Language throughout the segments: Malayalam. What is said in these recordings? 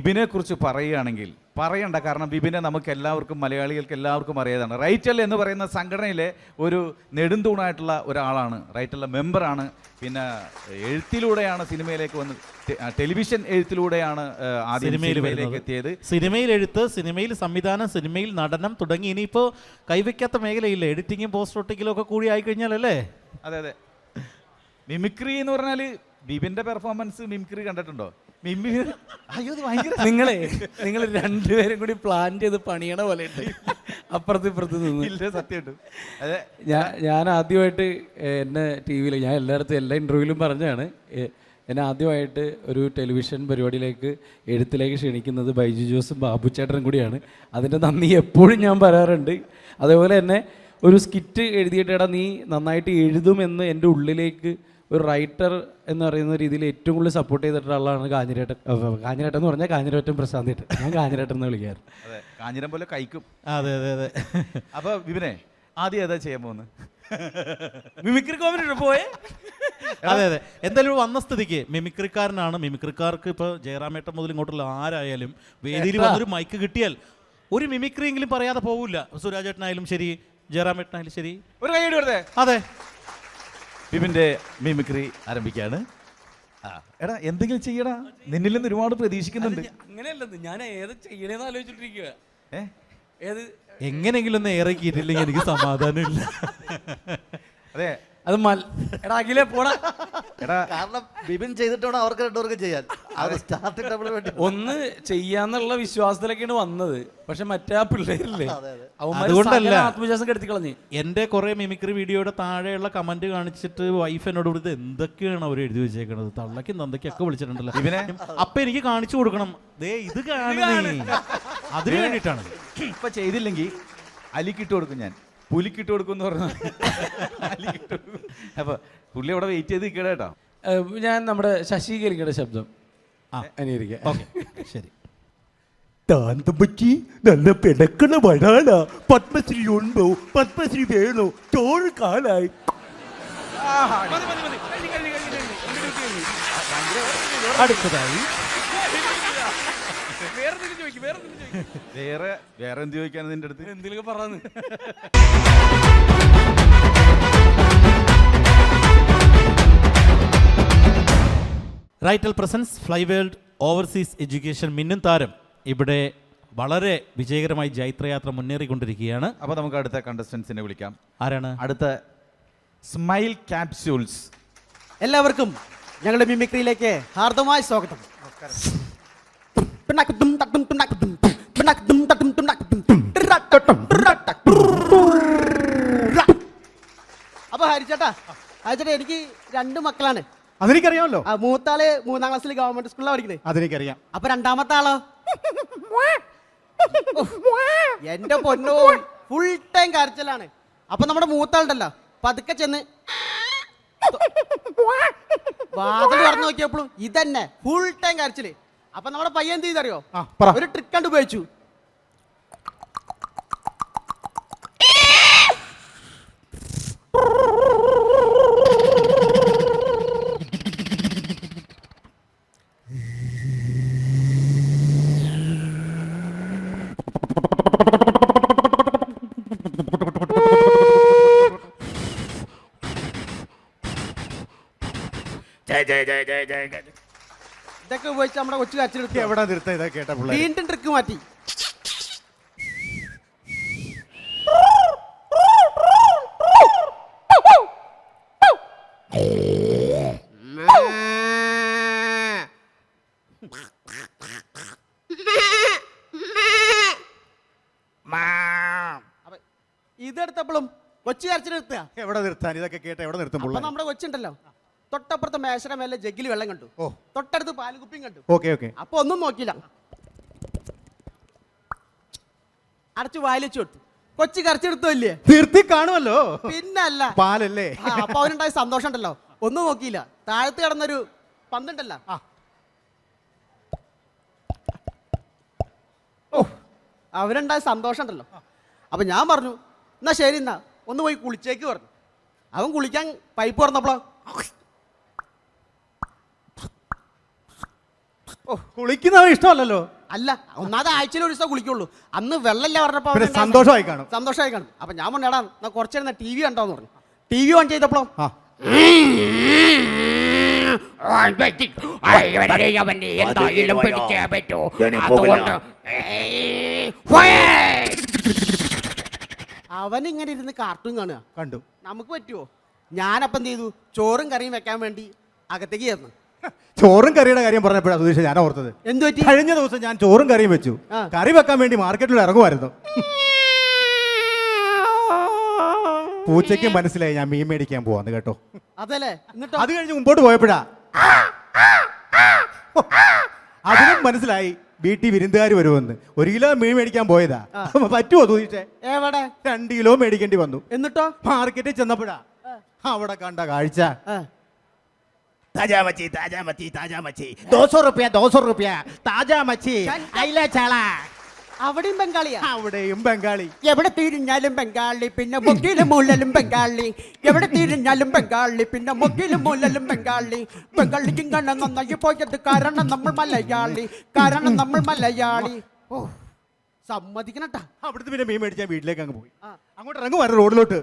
വിപിനെ കുറിച്ച് പറയുകയാണെങ്കിൽ പറയണ്ട, കാരണം വിപിനെ നമുക്ക് എല്ലാവർക്കും, മലയാളികൾക്ക് എല്ലാവർക്കും അറിയാതാണ്. റൈറ്റൽ എന്ന് പറയുന്ന സംഘടനയിലെ ഒരു നെടുന്തൂണായിട്ടുള്ള ഒരാളാണ്. റൈറ്റലിലെ മെമ്പറാണ്. പിന്നെ എഴുത്തിലൂടെയാണ് സിനിമയിലേക്ക് വന്ന്, ടെലിവിഷൻ എഴുത്തിലൂടെയാണ് ആദ്യം സിനിമയിലേക്ക് എത്തിയത്. സിനിമയിൽ എഴുത്ത്, സിനിമയിൽ സംവിധാനം, സിനിമയിൽ നടനം തുടങ്ങി ഇനിയിപ്പോൾ കൈവയ്ക്കാത്ത മേഖലയില്ല. എഡിറ്റിങ്ങും പോസ്റ്റ് ഒട്ടിക്കലും ഒക്കെ കൂടി ആയിക്കഴിഞ്ഞാലല്ലേ. അതെ അതെ. മിമിക്രി എന്ന് പറഞ്ഞാൽ വിപിൻ്റെ പെർഫോമൻസ് മിമിക്രി കണ്ടിട്ടുണ്ടോ? അയ്യോ നിങ്ങൾ രണ്ടുപേരും കൂടി പ്ലാൻ ചെയ്ത് പണിയണ പോലെ അപ്പുറത്ത് ഇപ്പുറത്ത് നിന്ന്. ഇല്ല, സത്യമായിട്ടും. അതെ, ഞാൻ ആദ്യമായിട്ട് എന്നെ ടി വിയിൽ, ഞാൻ എല്ലായിടത്തും എല്ലാ ഇൻ്റർവ്യൂവിലും പറഞ്ഞാണ്, എന്നെ ആദ്യമായിട്ട് ഒരു ടെലിവിഷൻ പരിപാടിയിലേക്ക് എഴുത്തിലേക്ക് ക്ഷണിക്കുന്നത് ബൈജു ജോസും ബാബു ചേട്ടനും കൂടിയാണ്. അതിൻ്റെ നന്ദി എപ്പോഴും ഞാൻ പറയാറുണ്ട്. അതേപോലെ തന്നെ ഒരു സ്കിറ്റ് എഴുതിയിട്ടാ നീ നന്നായിട്ട് എഴുതുമെന്ന് എൻ്റെ ഉള്ളിലേക്ക് ഒരു റൈറ്റർ എന്ന് പറയുന്ന രീതിയിൽ ഏറ്റവും കൂടുതൽ സപ്പോർട്ട് ചെയ്തിട്ടുള്ള ആളാണ് കാഞ്ഞിരേട്ടൻ. കാഞ്ഞിരേട്ടൻ എന്ന് പറഞ്ഞാൽ കാഞ്ഞിരേട്ടൻ പ്രശാന്തേട്ടൻ, ഞാൻ കാഞ്ഞിരേട്ടൻ എന്ന് വിളിക്കാറ്. അതെ, കാഞ്ഞിരം പോലെ കഴിക്കും. അതെ അതെ അതെ. അപ്പോൾ വിപിനെ ആദ്യം ഏതാ ചെയ്യാൻ പോകുന്നത്? മിമിക്രി കോമഡി പോയെ. അതെ അതെ. എന്തായാലും വന്ന സ്ഥിതിക്ക് മിമിക്രിക്കാരനാണ്. മിമിക്രിക്കാർക്ക് ഇപ്പോൾ ജയറാമേട്ടൻ മുതൽ ഇങ്ങോട്ടുള്ള ആരായാലും വേദിയിൽ വന്നൊരു മൈക്ക് കിട്ടിയാൽ ഒരു മിമിക്രിയെങ്കിലും പറയാതെ പോകില്ല. സുരാജേട്ടനായാലും ശരി, ജയറാമേട്ടനായാലും ശരി. ഒരു കൈയ്യടി കൊടുത്തേ. അതെ, വിപിൻ്റെ മിമിക്രി ആരംഭിക്കുകയാണ്. എടാ എന്തെങ്കിലും ചെയ്യടാ, നിന്നിൽ നിന്ന് ഒരുപാട് പ്രതീക്ഷിക്കുന്നുണ്ട്. അങ്ങനെയല്ലെന്ന്, ഞാൻ ഏത് ചെയ്യണേന്ന് ആലോചിച്ചിട്ടിരിക്കുക. ഏത് എങ്ങനെയെങ്കിലും ഒന്ന് ഇറക്കിയിട്ടില്ലെങ്കിൽ എനിക്ക് സമാധാനമില്ല. അതെ, അത് എടാ അഖിലേ പോടാ. എടാ കാരണം ബിബിൻ ചെയ്തിട്ടാണ് അവർക്ക് രണ്ടുപേർക്ക് ചെയ്യാൻ. അത് സ്റ്റാർട്ടിംഗ് ടൈമിൽ വേണ്ടി ഒന്ന് ചെയ്യാന്നുള്ള വിശ്വാസത്തിലൊക്കെയാണ് വന്നത്. പക്ഷെ മറ്റേ ആ പിള്ളേരില്ലേ, അതുകൊണ്ടല്ല ആത്മവിശ്വാസം കെടുത്തി കളഞ്ഞ്. എൻ്റെ കുറേ മിമിക്രി വീഡിയോയുടെ താഴെയുള്ള കമന്റ് കാണിച്ചിട്ട് വൈഫ് എന്നോട് ഇത് എന്തൊക്കെയാണ് അവർ എഴുതി വെച്ചേക്കണത്, തള്ളക്കും തന്തയ്ക്കൊക്കെ വിളിച്ചിട്ടുണ്ടല്ലോ. അപ്പൊ എനിക്ക് കാണിച്ചു കൊടുക്കണം, ദേ ഇത് കാണുന്നേ, അതിനു വേണ്ടിയിട്ടാണ്. ഇപ്പൊ ചെയ്തില്ലെങ്കിൽ അലിക്കിട്ട് കൊടുക്കും, ഞാൻ പുലിക്കിട്ട് കൊടുക്കും എന്ന് പറഞ്ഞു. അപ്പൊ പുള്ളി അവിടെ വെയിറ്റ് ചെയ്ത് നിൽക്കണ കേട്ടോ. ഞാൻ നമ്മുടെ ശശികലിക്കയുടെ ശബ്ദം അനുകരിക്കാം. ഓക്കെ, ശരി. താന്തമ്പറ്റി നല്ല പിടക്കണ വരാന, പത്മശ്രീ ഉണ്ടോ, പത്മശ്രീ വേണോ, ചോറ് കാലായി. അടുത്തതായി വേറെ എന്ത് ചോദിക്കാണ് നിന്റെ അടുത്ത്? എന്തെങ്കിലും പറഞ്ഞു. റൈറ്റൽ പ്രസൻസ് ഫ്ലൈവേൾഡ് ഓവർസീസ് എഡ്യൂക്കേഷൻ മിന്നും താരം ഇവിടെ വളരെ വിജയകരമായി ജൈത്രയാത്ര മുന്നേറിക്കൊണ്ടിരിക്കുകയാണ്. അപ്പോൾ നമുക്ക് അടുത്ത കണ്ടസ്റ്റൻസിനെ വിളിക്കാം. ആരാണ്? അടുത്ത സ്മൈൽ ക്യാപ്സ്യൂൾസ്. എല്ലാവർക്കും ഞങ്ങളുടെ മിമിക്രിയിലേക്ക് ഹാർദമായ സ്വാഗതം. അപ്പൊ ഹരിച്ചേട്ടാ, എനിക്ക് 2 മക്കളാണ്. അതെനിക്കറിയാമല്ലോ. മൂത്താള് 3ാം ക്ലാസ്സിൽ ഗവൺമെന്റ് സ്കൂളിലാണ് പഠിക്കുന്നത്. അതെനിക്കറിയാം. അപ്പൊ രണ്ടാമത്തെ ആളോ എന്റെ പൊന്നോ ഫുൾ ടൈം കരച്ചിലാണ്. അപ്പൊ നമ്മുടെ മൂത്താളുണ്ടല്ലോ, പതുക്കെ ചെന്ന് വാതിൽ തുറന്നു നോക്കിയപ്പോഴും ഇതന്നെ ഫുൾ ടൈം കരച്ചില്. അപ്പൊ നമ്മുടെ പയ്യൻ എന്ത് ചെയ്തറിയോ, ഒരു ട്രിക്ക് കണ്ട് ഉപയോഗിച്ചു. ഇതൊക്കെ ഉപയോഗിച്ച് നമ്മുടെ കൊച്ചു കരച്ചിലെടുത്ത് എവിടെ നിർത്താൻ ഇതൊക്കെ കേട്ട പിള്ളേർ വീണ്ടും ട്രിക്ക് മാറ്റി. ഇതെടുത്തപ്പോഴും കൊച്ചു കരച്ചിലെടുത്തുക. എവിടെ നിർത്താൻ ഇതൊക്കെ കേട്ട എവിടെ നിർത്തും പിള്ളേർ? നമ്മുടെ കൊച്ചുണ്ടല്ലോ, തൊട്ടപ്പുറത്തെ മേശയുടെ മേലെ ജഗ്ഗിൽ വെള്ളം കണ്ടു, തൊട്ടടുത്ത് പാലുകുപ്പിയും കണ്ടു. ഓക്കെ അപ്പൊ ഒന്നും നോക്കില്ല, അടച്ചു വായിൽ വെച്ചു കൊടുത്തു. കൊച്ചു കരച്ചെടുത്തോ ഇല്ലേ? നിർത്തി കാണുമല്ലോ, പിന്നല്ല പാലല്ലേ. അപ്പൊ അവനുണ്ടായ സന്തോഷം ഉണ്ടല്ലോ, ഒന്നും നോക്കിയില്ല. താഴത്ത് കിടന്നൊരു പന്തുണ്ടല്ലോ, അവനുണ്ടായ സന്തോഷം ഉണ്ടല്ലോ. അപ്പൊ ഞാൻ പറഞ്ഞു, എന്നാ ശരി, എന്നാ ഒന്ന് പോയി കുളിച്ചേക്ക് പറഞ്ഞു. അവൻ കുളിക്കാൻ പൈപ്പ് തുറന്നപ്പോഴോ കുളിക്കുന്നവൻ ഇഷ്ടമല്ലല്ലോ. അല്ല ഒന്നാമത് ആഴ്ചയിൽ ഒരു ദിവസം കുളിക്കുള്ളൂ. അന്ന് വെള്ളമില്ല പറഞ്ഞപ്പോ പിന്നെ സന്തോഷമായി കാണും. സന്തോഷമായി കാണും. അപ്പൊ ഞാൻ പറഞ്ഞു, എടാ എന്നാ കുറച്ചേരം TV കണ്ടോന്ന് പറഞ്ഞു. TV ഓൺ ചെയ്തപ്പോഴോ ആ അവൻ ഇങ്ങനെ ഇരുന്ന് കാർട്ടൂൺ കാണുക. കണ്ടു. നമുക്ക് പറ്റുമോ? ഞാനപ്പം എന്ത് ചെയ്തു, ചോറും കറിയും വെക്കാൻ വേണ്ടി അകത്തേക്ക് ചേർന്നു. ചോറും കറിയുടെ കാര്യം പറഞ്ഞപ്പോഴാണ് സുധീഷ് ഞാൻ ഓർത്തത്. എന്തു പറ്റി? കഴിഞ്ഞ ദിവസം ഞാൻ ചോറും കറിയും വെച്ചു. ആ. കറി വെക്കാൻ വേണ്ടി മാർക്കറ്റിൽ ഇറങ്ങുമായിരുന്നു. പൂച്ചയ്ക്ക് മനസ്സിലായി ഞാൻ മീൻ മേടിക്കാൻ പോവാന്ന് കേട്ടോ. അതല്ലേ? എന്നിട്ടോ? അത് കഴിഞ്ഞ് മുമ്പോട്ട് പോയപ്പോഴാ അതിനും മനസ്സിലായി വീട്ടിൽ വിരുന്നുകാർ വരുമെന്ന്. 1 കിലോ മീൻ മേടിക്കാൻ പോയതാ. പറ്റുമോ സുധീഷേ? എവിടെ? 2 കിലോ മേടിക്കേണ്ടി വന്നു. എന്നിട്ടോ? മാർക്കറ്റിൽ ചെന്നപ്പോഴാ അവിടെ കണ്ട കാഴ്ച. ताजा मच्छी ताजा मच्छी ताजा मच्छी 200 रुपया 200 रुपया ताजा मच्छी अइला चाला. അവിടെയും ബംഗാളിയാ? അവിടെയും ബംഗാളി. എവിടെ തിരിഞ്ഞാലും ബംഗാളി, പിന്നെ മുക്കിലും മൂലലും ബംഗാളി. എവിടെ തിരിഞ്ഞാലും ബംഗാളി, പിന്നെ മുക്കിലും മൂലലും ബംഗാളി. ബംഗാളിക്കും കണ്ണ് നന്നായി പോയത് കാരണം നമ്മൾ മലയാളി, കാരണം നമ്മൾ മലയാളി. ഓ സമ്മതിക്കണട്ടാ. അവിടുത്തെ പിന്നെ മീൻ മേടിച്ചാൽ വീട്ടിലേക്ക് അങ്ങ് പോയി. അങ്ങോട്ട് ഇറങ്ങുമായിരുന്നു റോഡിലോട്ട്.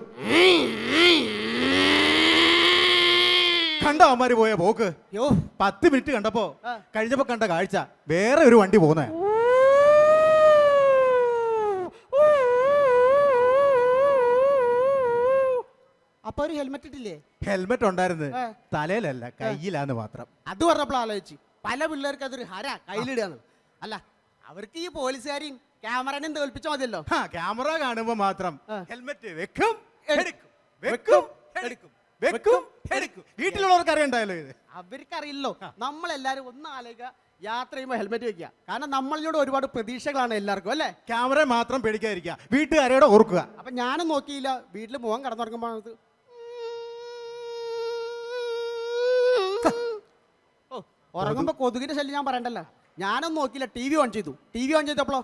കണ്ട അവന്മാര് പോയ പോക്ക്. 10 മിനിറ്റ് കണ്ടപ്പോ കഴിഞ്ഞപ്പോ കണ്ട കാഴ്ച വേറെ ഒരു വണ്ടി പോകുന്നേ. അപ്പൊ ഒരു ഹെൽമെറ്റ് ഇട്ടില്ലേ? ഹെൽമെറ്റ് ഉണ്ടായിരുന്നു, തലയിലല്ല കയ്യിലാന്ന് മാത്രം. അത് പറഞ്ഞപ്പോൾ ആലോചിച്ച് പല പിള്ളേർക്ക് അതൊരു ഹര കയ്യിലിടുകയാണ്. അല്ല അവർക്ക് ഈ പോലീസുകാരെയും ക്യാമറനെയും തോൽപ്പിച്ചാൽ മതിയല്ലോ. ക്യാമറ കാണുമ്പോ മാത്രം ഹെൽമെറ്റ് വെക്കും എടുക്കും വെക്കും എടുക്കും വെക്കും എടുക്കും. വീട്ടിലുള്ളവർക്ക് അറിയണ്ടായല്ലോ ഇത്. അവർക്കറിയില്ലോ. നമ്മളെല്ലാരും ഒന്ന് ആലോചിക്കുക, യാത്ര ചെയ്യുമ്പോൾ ഹെൽമെറ്റ് വെക്കുക. കാരണം നമ്മളിലൂടെ ഒരുപാട് പ്രതീക്ഷകളാണ് എല്ലാവർക്കും അല്ലേ. ക്യാമറ മാത്രം പേടിക്കാതിരിക്കുക, വീട്ടുകാരോട് ഓർക്കുക. അപ്പൊ ഞാനും നോക്കിയില്ല. വീട്ടിൽ മോൻ കടന്നുറങ്ങുമ്പോൾ ഉറങ്ങുമ്പോ കൊതുകിന്റെ ശല്യം ഞാൻ പറയണ്ടല്ലോ. ഞാനൊന്നും നോക്കിയില്ല, TV ഓൺ ചെയ്തു. TV ഓൺ ചെയ്തപ്പോഴോ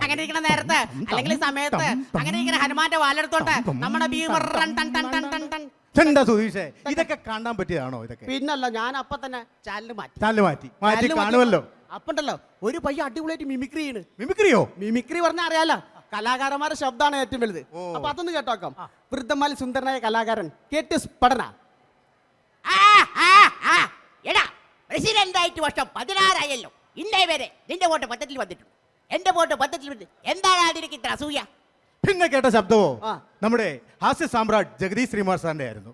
അങ്ങനെ ഇരിക്കണ നേരത്ത് അല്ലെങ്കിൽ സമയത്ത് അങ്ങനെ ഇരിക്കണ ഹനുമാന്റെ വാലെടുത്തോണ്ട് നമ്മുടെ എന്താ സുധീഷേ ഇതൊക്കെ കാണാൻ പറ്റിയതാണോ? ഇതൊക്കെ പിന്നല്ല, ഞാൻ അപ്പൊ തന്നെ ചാനൽ മാറ്റി കാണുമല്ലോ. അപ്പണ്ടല്ലോ ഒരു പയ്യ അടിപൊളിയായിട്ട് മിമിക്രി ചെയ്യണ്. മിമിക്രിയോ? മിമിക്രി പറഞ്ഞാൽ അറിയാലോ, കലാകാരന്മാരുടെ ശബ്ദമാണ് ഏറ്റവും വലുത്. അപ്പൊ അതൊന്ന് കേട്ടോക്കാം. വൃദ്ധമാലി സുന്ദരനായ കലാകാരൻ കേട്ട് പഠന. പ്രസിഡന്റായിട്ട് വർഷം 16 ഇന്നേ വരെ നിന്റെ വോട്ട് പത്രത്തിൽ വന്നിട്ടുണ്ട്, എന്റെ വോട്ട് പത്രത്തിൽ വന്നിട്ട് എന്താണ് അതിലേക്ക് ഇത്ര അസൂയ? പിന്നെ കേട്ട ശബ്ദമോ നമ്മുടെ ഹാസ്യ സാമ്രാട്ട് ജഗദീഷ് ശ്രീമാർ സാറിന്റെ ആയിരുന്നു.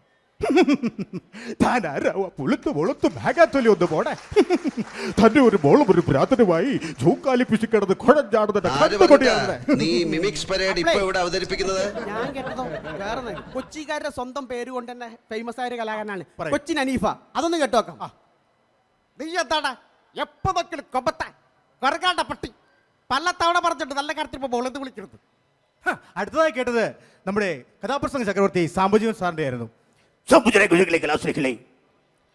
തന്റെ ഒരു മോളും ഒരു ഭ്രാതനുമായി ജോക്കാലി പിശിക്കിടന്ന് അവതരിപ്പിക്കുന്നത് ഞാൻ കേട്ടതോ വേറെ കൊച്ചിക്കാരുടെ സ്വന്തം പേര് കൊണ്ട് തന്നെ ഫേമസ് ആയ കലാകാരനാണ് കൊച്ചിൻ അനീഫ. അതൊന്ന് കേട്ടോക്കാം. നീ എന്താടാ എപ്പോ നോക്കിയാലും കൊമ്പത്ത കറകാണ്ട പട്ടി പല്ലത്തവണ പറഞ്ഞിട്ട് നല്ല കാര്യത്തിൽ ഇപ്പൊ ബോളെന്ന് വിളിക്കരുത്. അടുത്തതായി കേട്ടത് നമ്മുടെ കഥാപ്രസംഗ ചക്രവർത്തി സാംബജീവൻ സാറിന്റെ ആയിരുന്നു.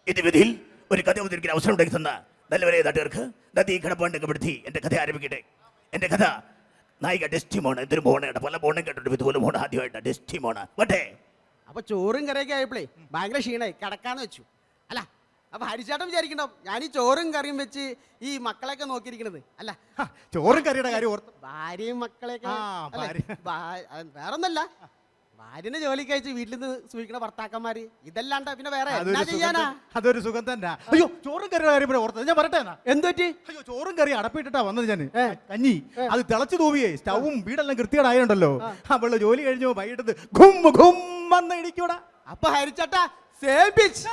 ഇത് വിധിയിൽ ഒരു കഥ അവതരിക്കാൻ അവസരം ഉണ്ടാക്കി തന്ന നല്ലവരെ നാട്ടുകാർക്ക് നദി കടപ്പാണ്ടപ്പെടുത്തി എന്റെ കഥ ആരംഭിക്കട്ടെ. എന്റെ കഥ നായിക ഡെസ്റ്റിമോണ്. എന്തൊരു മോണാണ്, പല മോണും കേട്ടിട്ട് ഇതുപോലെ മോണ ആദ്യമായിട്ട് ഡെസ്റ്റിമോണ് വട്ടെ. അപ്പൊ ചോറും കറിയൊക്കെ ആയപ്പോഴേ ഭയങ്കര ക്ഷീണായി കിടക്കാന്ന് വെച്ചു. അല്ല അപ്പൊ ഹരിചേട്ടൻ വിചാരിക്കണ്ടോ ഞാൻ ഈ ചോറും കറിയും വെച്ച് ഈ മക്കളെയൊക്കെ നോക്കിയിരിക്കണത്. അല്ല ചോറും കറിയുടെ കാര്യം ഓർത്ത് ഭാര്യയും മക്കളെയൊക്കെ വേറൊന്നല്ല, ഭാര്യനെ ജോലിക്ക് അയച്ച് വീട്ടിൽ നിന്ന് സൂക്ഷിക്കണ ഭർത്താക്കന്മാര് ഇതല്ലാണ്ട് പിന്നെ വേറെ എന്നാ ചെയ്യാനാ? അതൊരു സുഖം തന്നെ. അയ്യോ ചോറും കറിയുടെ കാര്യം ഓർത്തത് ഞാൻ പറയട്ടെ. എന്തുപറ്റി? അയ്യോ ചോറും കറി അടപ്പിട്ടിട്ടാ വന്നത് ഞാൻ. കഞ്ഞി അത് തിളച്ചു തൂവിയേ, സ്റ്റവും വീടെല്ലാം കൃത്യമായുണ്ടല്ലോ. അവള് ജോലി കഴിഞ്ഞു വൈകിട്ടത് ഘും ഘും വന്ന് ഇടിക്കൂടാ. അപ്പൊ ഹരിച്ചേട്ടാ സേം പിച്ച്.